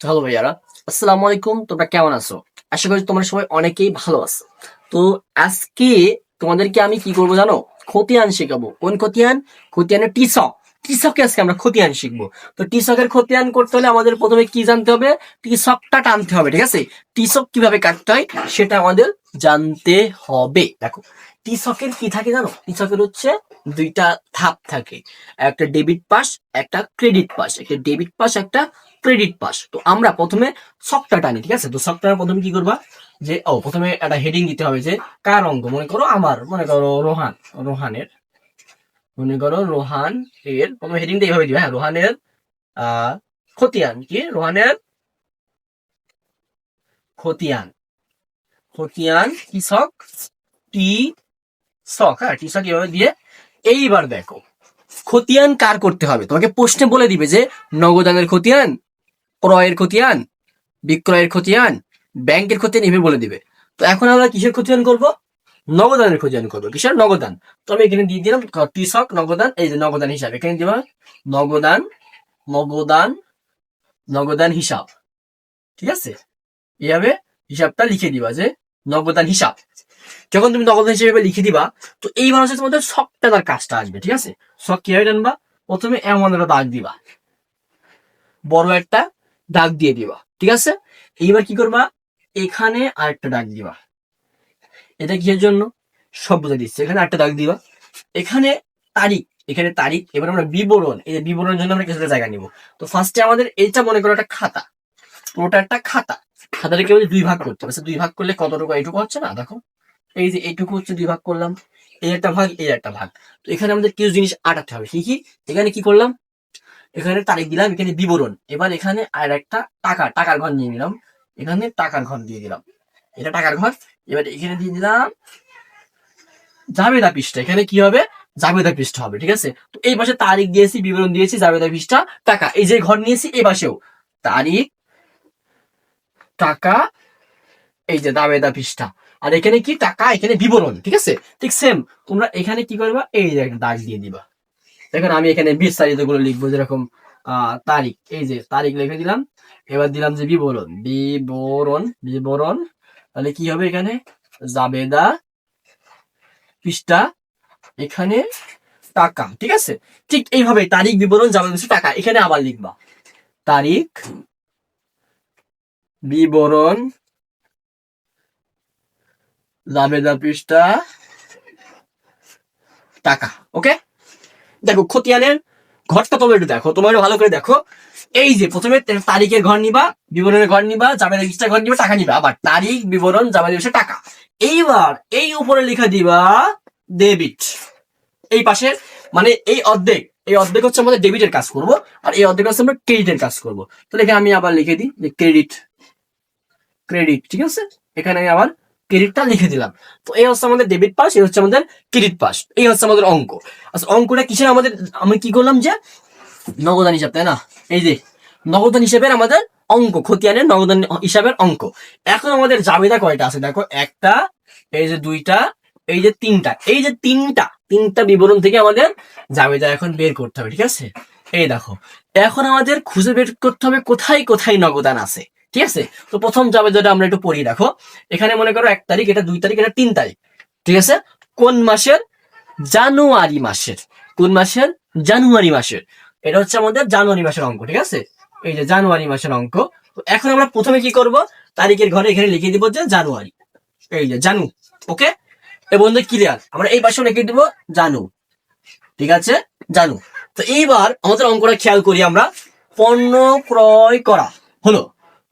Hello ভাইয়ারা, আসসালামু আলাইকুম। তোমরা কেমন আছো? আশা করি তোমরা সবাই অনেকেই ভালো আছো। তো আজকে তোমাদেরকে আমি কি করবো জানো? খতিয়ান শেখাবো। কোন খতিয়ান? খতিয়ানের টিসক। টিসকে আজকে আমরা খতিয়ান শিখবো। তো টিসকের খতিয়ান করতে হলে আমাদের প্রথমে কি জানতে হবে? টিসকটা টানতে হবে, ঠিক আছে? টিসক কিভাবে কাটতে হয় সেটা আমাদের জানতে হবে। দেখো, টিসকের কি থাকে জানো? টিসকের হচ্ছে দুইটা ধাপ থাকে, একটা ডেবিট পাস, একটা ক্রেডিট পাস। একটা ডেবিট পাস, একটা ক্রেডিট পাস। তো আমরা প্রথমে ছকটা টানি, ঠিক আছে? তো ছকটা প্রথমে কি করবা, যে প্রথমে একটা হেডিং দিতে হবে যে কার অঙ্ক। মনে করো আমার, মনে করো রোহানের, মনে করো রোহান এর প্রথমে হেডিংটা এইভাবে দিবে। হ্যাঁ, রোহানের আহ খতিয়ান কি? রোহানের খতিয়ান, খতিয়ান কি ছক? টি ছক। হ্যাঁ, টি ছক এইভাবে দিয়ে এইবার দেখো খতিয়ান কার করতে হবে। তোমাকে প্রশ্নে বলে দিবে যে নগদানের খতিয়ান, ক্রয়ের খতিয়ান, বিক্রয়ের খতিয়ান, ব্যাংকের খতিয়ান এভাবে বলে দিবে। তো এখন আমরা কিসের খতিয়ান করব? নগদানের খতিয়ান করবো। কিসের? নগদান। তো আমি এখানে দিয়ে দিলাম কৃষক নগদান। এই যে নগদান হিসাব এখানে দিবা, নগদান, নগদান, নগদান হিসাব, ঠিক আছে? এইভাবে হিসাবটা লিখে দিবা যে নগদান হিসাব। যখন তুমি নগদান হিসেবে লিখে দিবা, তো এইবার হচ্ছে তোমাদের শখ টানার কাজটা আসবে, ঠিক আছে? শখ কিভাবে টানবা? প্রথমে এমন একটা দাগ দিবা, বড় একটা দাগ দিয়ে দিবা, ঠিক আছে? এইবার কি করবা? এখানে আরেকটা দাগ দিবা। এটা কিসের জন্য? সব বুঝে দিচ্ছে। এখানে আরেকটা দাগ দিবা। এখানে তারিখ, এখানে তারিখ। এবার আমরা বিবরণ, এই যে বিবরণের জন্য আমরা কিছুটা জায়গা নিব। তো ফার্স্টে আমাদের এইটা মনে করো একটা খাতা, পুরোটা একটা খাতা। খাতাটাকে আমাদের দুই ভাগ করতে হবে। দুই ভাগ করলে কতটুকু? এইটুকু হচ্ছে না? দেখো, এই যে এইটুকু হচ্ছে, দুই ভাগ করলাম। এই একটা ভাগ, এই একটা ভাগ। তো এখানে আমাদের কিছু জিনিস আটাতে হবে। কি কি? এখানে কি করলাম? এখানে তারিখ দিলাম, এখানে বিবরণ। এবার এখানে আর একটা টাকার ঘর নিয়ে নিলাম। এখানে টাকার ঘর দিয়ে দিলাম, এটা টাকার ঘর। এবার এখানে দিয়ে দিলাম জাবেদা পৃষ্ঠা। এখানে কি হবে? জাবেদা পৃষ্ঠা হবে, ঠিক আছে? তো এই পাশে তারিখ দিয়েছি, বিবরণ দিয়েছি, জাবেদা পৃষ্ঠা, টাকা। এই যে ঘর নিয়েছি, এই পাশেও তারিখ, টাকা, এই যে জাবেদা পৃষ্ঠা। আর এখানে কি? টাকা, এখানে বিবরণ, ঠিক আছে? ঠিক সেম তোমরা এখানে কি করবা? এই যে একটা দাগ দিয়ে দিবা। দেখুন আমি এখানে বিস্তারিত গুলো লিখবো, যেরকম তারিখ, এই যে তারিখ লিখে দিলাম। এবার দিলাম যে বিবরণ, বিবরণ, বিবরণ। তাহলে কি হবে? এখানে জাবেদা পৃষ্ঠা, এখানে টাকা, ঠিক আছে? ঠিক এইভাবে তারিখ, বিবরণ, জাবেদা পৃষ্ঠা, টাকা। এখানে আবার লিখবা তারিখ, বিবরণ, জাবেদা পৃষ্ঠা, টাকা। ওকে? দেখো খতিয়ানের ঘরটা তোমরা একটু দেখো, তোমরা একটু ভালো করে দেখো। এই যে প্রথমে তারিখের ঘর নিবা, বিবরণের ঘর নিবা, জাবেদা পৃষ্ঠার ঘর নিবা, টাকা নিবা। আবার তারিখ, বিবরণ, জাবেদা পৃষ্ঠা, টাকা। এইবার এই উপরে লিখে দিবা ডেবিট। এই পাশে মানে এই অর্ধেক, এই অর্ধেক হচ্ছে আমাদের ডেবিটের কাজ করব, আর এই অর্ধেক হচ্ছে আমরা ক্রেডিটের কাজ করব। তাহলে এখানে আমি আবার লিখে দিই যে ক্রেডিট, ক্রেডিট, ঠিক আছে? এখানে আমি আবার ক্রেডিটটা লিখে দিলাম। তো এই হচ্ছে আমাদের ডেবিট পাস, এই হচ্ছে আমাদের ক্রেডিট পাস, এই হচ্ছে আমাদের অঙ্ক। আচ্ছা, অঙ্কটা কিসের আমাদের? আমি কি করলাম যে নগদান হিসাব, তাই না? এই যে নগদান হিসাবের আমাদের অঙ্ক, খতিয়ানের নগদান হিসাবের অঙ্ক। এখন আমাদের জাবেদা কয়টা আছে দেখো? একটা, এই যে দুইটা, এই যে তিনটা। এই যে তিনটা, তিনটা বিবরণ থেকে আমাদের জাবেদা এখন বের করতে হবে, ঠিক আছে? এই দেখো, এখন আমাদের খুঁজে বের করতে হবে কোথায় কোথায় নগদান আছে, ঠিক আছে? তো প্রথম জাবেদাটা আমরা একটু পড়ি। দেখো এখানে মনে করো 1 তারিখ, এটা 2 তারিখ, এটা 3 তারিখ, ঠিক আছে? কোন মাসের? জানুয়ারি মাসের। কোন মাসের? জানুয়ারি মাসের। এটা হচ্ছে আমাদের জানুয়ারি মাসের অঙ্ক, ঠিক আছে? এই যে জানুয়ারি মাসের অঙ্ক। তো এখন আমরা প্রথমে কি করব? তারিখের ঘরে এখানে লিখে দিব যে জানুয়ারি, এই যে জানু। ওকে? এ বন্ধু ক্লিয়ার? আমরা এই পাশেও লিখে দিব জানু, ঠিক আছে? জানু। তো এইবার আমাদের অঙ্কটা খেয়াল করি আমরা। পণ্য ক্রয় করা হলো।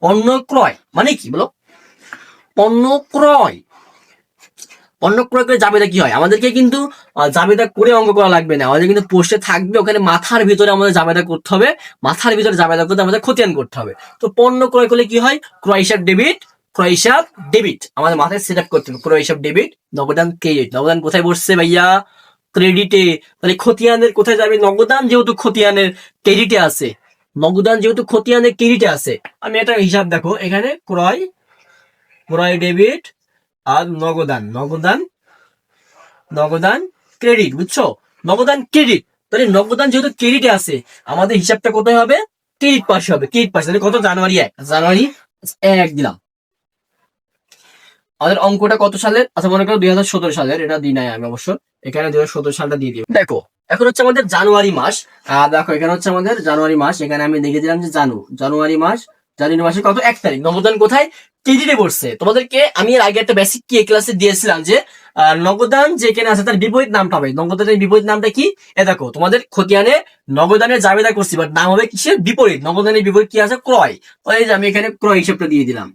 পণ্য ক্রয় মানে কি বলো? পণ্য ক্রয়, পণ্য ক্রয় করে জাবেদা কি হয়? আমাদেরকে কিন্তু জাবেদা করে অঙ্ক করা লাগবে না, আমাদের কিন্তু পোস্টে থাকবে, ওখানে মাথার ভিতরে আমাদের জাবেদা করতে হবে। মাথার ভিতরে জাবেদা করতে আমাদের খতিয়ান করতে হবে। তো পণ্য ক্রয় করলে কি হয়? ক্রয় হিসাব ডেবিট, ক্রয় হিসাব ডেবিট আমাদের মাথায় সেট আপ করতে হবে। ক্রয় হিসাব ডেবিট, নগদান ক্রেডিট। নগদান কোথায় বসছে ভাইয়া? ক্রেডিটে। তাহলে খতিয়ানের কোথায় যাবে? নগদান যেহেতু খতিয়ানের ক্রেডিটে আছে, নগদান যেহেতু খতিয়ানের ক্রেডিটে আছে, আমি একটা হিসাব দেখো এখানে ক্রয়, ক্রয় ডেবিট, আর নগদান, নগদান, নগদান ক্রেডিট, বুঝছো? নগদান ক্রেডিট। তাহলে নগদান যেহেতু ক্রেডিটে আছে, আমাদের হিসাবটা কোথায় হবে? ক্রেডিট পাশে হবে, ক্রেডিট পাশে। তাহলে কত? জানুয়ারি 1, জানুয়ারি 1 দিলাম। আমাদের অঙ্কটা কত সালের? আচ্ছা মনে করো 2017 সালের, এটা দিই নাই আমি অবশ্য, এখানে 2017 সালটা দিয়ে দিব। দেখো এখন হচ্ছে আমাদের জানুয়ারি মাস। দেখো এখানে হচ্ছে আমাদের জানুয়ারি মাস, এখানে আমি লিখে দিলাম যে জানুয়ারি মাস। জানুয়ারি মাসের কত? 1 তারিখ। নগদান কোথায়? ক্রেডিটে পড়ছে। তোমাদেরকে আমি এর আগে একটা বেসিক কি ক্লাসে দিয়েছিলাম যে নগদান যেখানে আছে তার বিপরীত নামটা হবে। নগদানের বিপরীত নামটা কি? দেখো তোমাদের খতিয়ানে নগদানের জাবেদা করছি, বাট নাম হবে কিসের? বিপরীত। নগদানের বিপরীত কি আছে? ক্রয়। এই যে আমি এখানে ক্রয় হিসাবটা দিয়ে দিলাম,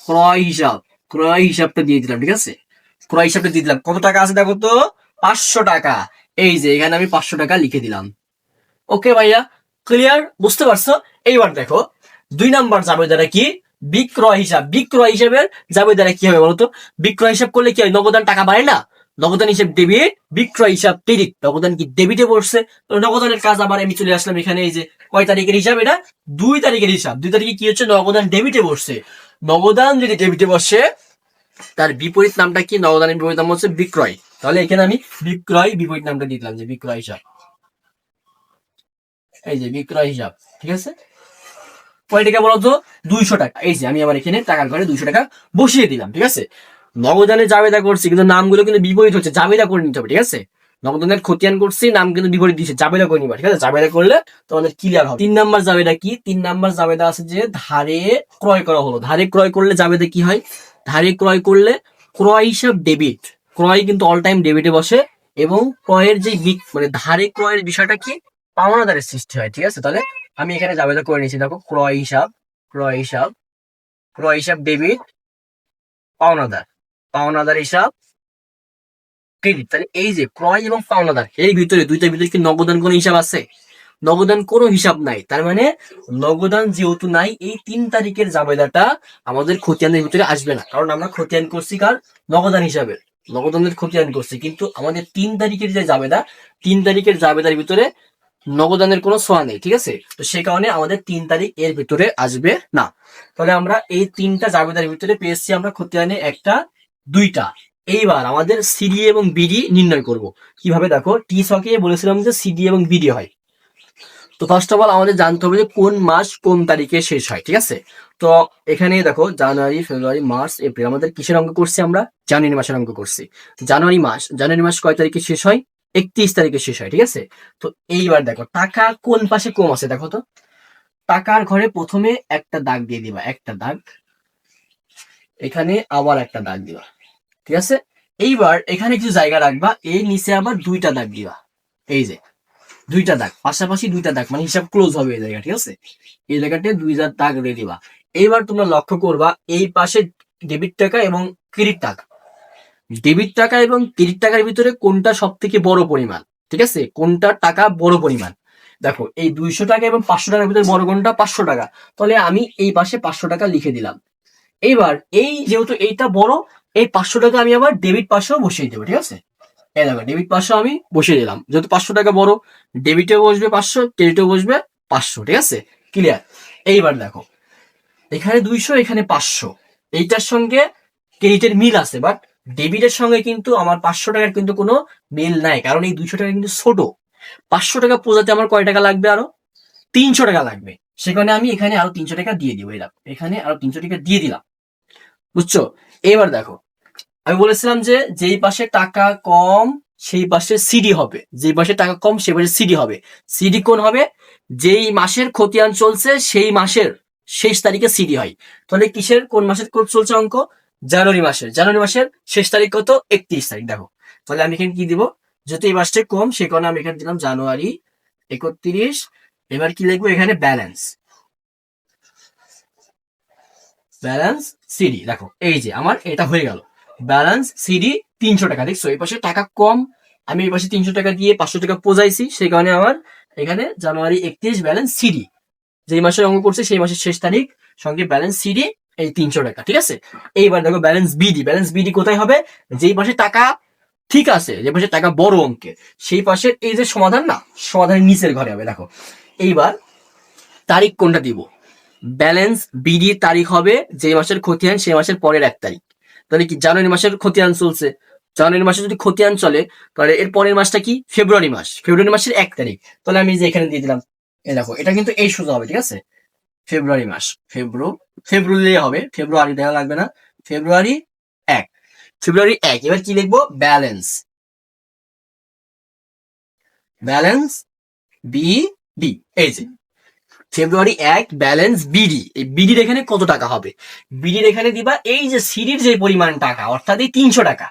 ক্রয় হিসাব, ক্রয় হিসাবটা দিয়ে দিলাম। ঠিক আছে, ক্রয় হিসাবটা দিয়ে দিলাম। কত টাকা আছে দেখো তো? 500 টাকা। এই যে এখানে আমি 500 টাকা লিখে দিলাম। ওকে ভাইয়া, ক্লিয়ার? বুঝতে পারছো? এইবার দেখো 2 নাম্বার জাবেদাটা কি? বিক্রয় হিসাব। বিক্রয় হিসাবের জাবেদাটা কি হবে বলতো? বিক্রয় হিসাব করলে কি হয়? নগদান টাকা বাড়ে না? নগদান হিসাব ডেবিট, বিক্রয় হিসাব ক্রেডিট। নগদান কি ডেবিটে পড়ছে, তো নগদানের কাজ আবার আমি চলে আসলাম এখানে। এই যে কয় তারিখের হিসাব? এটা 2 তারিখের হিসাব। 2 তারিখে কি হচ্ছে? নগদান ডেবিটে পড়ছে। নগদান যদি ডেবিটে বসে, তার বিপরীত নামটা কি? নগদানের বিপরীত নাম হচ্ছে বিক্রয়। তাহলে এখানে আমি বিক্রয় বিপরীত নামটা দিয়ে দিলাম যে বিক্রয় হিসাব। এই যে বিক্রয় হিসাব। ঠিক আছে, কয় টাকা বলতো? 200 টাকা। এই যে আমি আমার এখানে টাকার ঘরে 200 টাকা বসিয়ে দিলাম। ঠিক আছে, নগদানে জাবেদা করছি কিন্তু নামগুলো কিন্তু বিপরীত হচ্ছে, জাবেদা করে নিতে হবে। ঠিক আছে, নগদানের খতিয়ান করছি, নাম কিন্তু বিপরীত দিচ্ছে, জাবেদা করে নিবা। ঠিক আছে, জাবেদা করলে তোমাদের ক্লিয়ার হবে। 3 নাম্বার জাবেদা কি? 3 নাম্বার জাবেদা আছে যে ধারে ক্রয় করা হলো। ধারে ক্রয় করলে জাবেদা কি হয়? ধারে ক্রয় করলে ক্রয় হিসাব ডেবিট। ক্রয় কিন্তু অল টাইম ডেবিটে বসে, এবং ক্রয়ের যে মানে ধারে ক্রয়ের বিষয়টা কি? পাওনাদারের সৃষ্টি হয়। ঠিক আছে, তাহলে আমি এখানে জাবেদা করে নিয়েছি। দেখো ক্রয় হিসাব, ক্রয় হিসাব, ক্রয় হিসাব ডেবিট, পাওনাদার, পাওনাদার হিসাব ক্রেডিট। তাহলে এই যে ক্রয় এবং পাওনাদার, এই ভিতরে দুইটার ভিতরে কি নগদান কোনো হিসাব আছে? নগদান কোনো হিসাব নাই। তার মানে নগদান যেহেতু নাই, এই 3 তারিখের জাবেদাটা আমাদের খতিয়ানের ভিতরে আসবে না, কারণ আমরা খতিয়ান করছি কার? নগদান হিসাবে, নগদানের খতিয়ান করছি। কিন্তু আমাদের 3 তারিখের যে জাবেদা, 3 তারিখের জাবেদার ভিতরে নগদানের কোনো ছোঁয়া নেই। ঠিক আছে, তো সেই কারণে আমাদের 3 তারিখ এর ভিতরে আসবে না। তাহলে আমরা এই 3টা জাবেদার ভিতরে পেয়েছি আমরা খতিয়ানে 1টা 2টা। এইবার আমাদের সিডি এবং বিডি নির্ণয় করব কিভাবে? দেখো টি ছকে বলেছিলাম যে সিডি এবং বিডি হয়। তো ফার্স্ট অফ অল আমাদের জানতে হবে যে কোন মাস কোন তারিখে শেষ হয়। ঠিক আছে, তো এখানে দেখো জানুয়ারি, ফেব্রুয়ারি, মার্চ, এপ্রিল, আমাদের কিসের অঙ্ক করছি আমরা? জানুয়ারি মাসের অঙ্ক করছি। জানুয়ারি মাস কয় তারিখে শেষ হয়? 31 তারিখে শেষ হয়। ঠিক আছে, তো এইবার দেখো টাকা কোন পাশে কম আছে দেখো তো। টাকার ঘরে প্রথমে একটা দাগ দিয়ে দিবা, একটা দাগ, এখানে আবার একটা দাগ দিবা। ঠিক আছে, এইবার এখানে কিছু জায়গা রাখবা, এই নিচে আবার 2টা দাগ দিবা। এই যে 2টা দাগ, পাশাপাশি 2টা দাগ, মানে হিসাব ক্লোজ হবে এই জায়গা। ঠিক আছে, এই জায়গাতে 2টা দাগ দিয়ে দিবা। এইবার তোমরা লক্ষ্য করবা এই পাশে ডেবিট টাকা এবং ক্রেডিট টাকা। ডেবিট টাকা এবং ক্রেডিট টাকার ভিতরে কোনটা সব থেকে বড় পরিমাণ? ঠিক আছে, কোনটা টাকা বড় পরিমাণ? দেখো এই 200 টাকা এবং 500 টাকার ভিতরে বড় কোনটা? 500 টাকা। তাহলে আমি এই পাশে 500 টাকা লিখে দিলাম। এইবার এই যেহেতু এইটা বড়, এই 500 টাকা আমি আবার ডেবিট পাশেও বসিয়ে দেবো। ঠিক আছে, এই দেখো ডেবিট 500 আমি বসিয়ে দিলাম, যেহেতু 500 টাকা বড়, ডেবিটেও বসবে 500, ক্রেডিটেও বসবে 500। ঠিক আছে, ক্লিয়ার? এইবার দেখো এখানে 200, এখানে 500, এইটার সঙ্গে ক্রেডিটের মিল আছে, বাট ডেবিটের সঙ্গে কিন্তু আমার 500 টাকার কিন্তু কোনো মিল নাই, কারণ এই 200 টাকা কিন্তু ছোট। 500 টাকা পূজাতে আমার কয় টাকা লাগবে? আরো 300 টাকা লাগবে। সেখানে আমি এখানে আরো 300 টাকা দিয়ে দিব। এরকম এখানে আরো 300 টাকা দিয়ে দিলাম। বুঝছো? এবার দেখো আমি বলেছিলাম যে যেই পাশে টাকা কম সেই পাশে সিডি হবে, যেই পাশে টাকা কম সেই পাশে সিডি হবে। সিডি কোন হবে? যেই মাসের খতিয়ান চলছে সেই মাসের শেষ তারিখে সিডি হয়। তাহলে কিসের কোন মাসের চলছে অঙ্ক? জানুয়ারি মাসের। জানুয়ারি মাসের শেষ তারিখ কত? 31 তারিখ। দেখো তাহলে আমি এখানে কি দিব? যেহেতু এই মাসটা কম সে কারণে আমি এখানে দিলাম জানুয়ারি 31। এবার কি লিখবো? এখানে ব্যালেন্স, ব্যালেন্স সিডি। দেখো এই যে আমার এটা হয়ে গেল ব্যালেন্স সিডি 300 টাকা। দেখছো এই পাশে টাকা কম, আমি এই পাশে 300 টাকা দিয়ে 500 টাকা পোজাইছি, সেই কারণে আমার এখানে জানুয়ারি 31 ব্যালেন্স সিডি, যেই মাসের অঙ্ক করছে সেই মাসের শেষ তারিখ, সঙ্গে ব্যালেন্স সিডি এই 300 টাকা। ঠিক আছে, এইবার দেখো ব্যালেন্স বিডি। ব্যালেন্স বিডি কোথায় হবে? যেই পাশে টাকা ঠিক আছে, যে পাশে টাকা বড় অঙ্কের, সেই পাশের এই যে সমাধান না, সমাধানের নিচের ঘরে হবে। দেখো এইবার তারিখ কোনটা দিব? ব্যালেন্স বিডি তারিখ হবে যে মাসের খতিয়ান সেই মাসের পরের 1 তারিখ। তাহলে কি জানুয়ারি মাসের খতিয়ান চলছে, জানুয়ারি মাসে যদি খতিয়ান চলে তাহলে এর পরের মাসটা কি? ফেব্রুয়ারি মাস। ফেব্রুয়ারি মাসের 1 তারিখ। তাহলে আমি যে এখানে দিয়ে দিলাম এই দেখো এটা কিন্তু এই সোজা হবে, ঠিক আছে? ফেব্রুয়ারি মাস, ফেব্রুয়ারি হবে, ফেব্রুয়ারি দেখা লাগবে না, ফেব্রুয়ারি 1, ফেব্রুয়ারি 1। এবার কি লিখবো? Balance, balance BD. এই যে ফেব্রুয়ারি 1 ব্যালেন্স বিডি, এই বিডির এখানে কত টাকা হবে? বিডির এখানে দিবা এই যে সিডির যে পরিমাণ টাকা, অর্থাৎ এই 300 টাকা।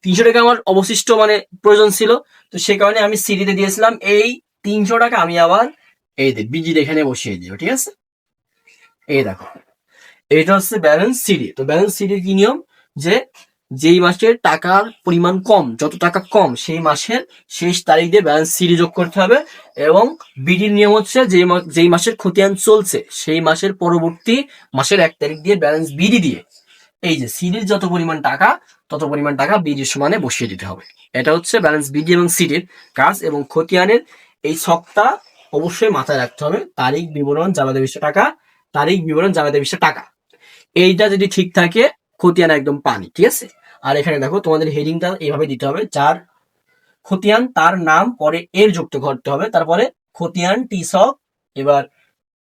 300 টাকা আমার অবশিষ্ট মানে প্রয়োজন ছিল, তো সে কারণে আমি সিডিতে দিয়েছিলাম এই 300 টাকা। আমি আবার এই যে বিডির এখানে বসিয়ে দিব, ঠিক আছে? এই দেখো এটা হচ্ছে ব্যালেন্স সিডি। তো ব্যালেন্স সিডির কি নিয়ম, যে যেই মাসের টাকার পরিমাণ কম, যত টাকা কম সেই মাসের শেষ তারিখ দিয়ে ব্যালেন্স সিডি যোগ করতে হবে। এবং বিডির নিয়ম হচ্ছে যেই মাসের খতিয়ান চলছে সেই মাসের পরবর্তী মাসের 1 তারিখ দিয়ে ব্যালেন্স বিডি দিয়ে এই যে সিডির যত পরিমাণ টাকা তত পরিমাণ টাকা বিডির সমানে বসিয়ে দিতে হবে। এটা হচ্ছে ব্যালেন্স বিডি এবং সিডির কাজ। এবং খতিয়ানের এই ছকটা অবশ্যই মাথায় রাখতে হবে, তারিখ বিবরণ জাবেদা বিষয় টাকা, তারিখ বিবরণ জাবেদা বিষয় টাকা। এইটা যদি ঠিক থাকে খতিয়ান একদম পানি, ঠিক আছে? আর এখানে দেখো তোমাদের হেডিংটা এইভাবে দিতে হবে, যার খতিয়ান তার নাম পরে এর যুক্ত করতে হবে, তারপরে খতিয়ান টিসক। এবার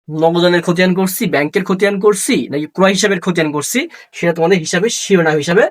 নগদানের খতিয়ান করছি, ব্যাংকের খতিয়ান করছি নাকি ক্রয় হিসাবের খতিয়ান করছি, সেটা তোমাদের হিসাবে শিরোনাম হিসাবে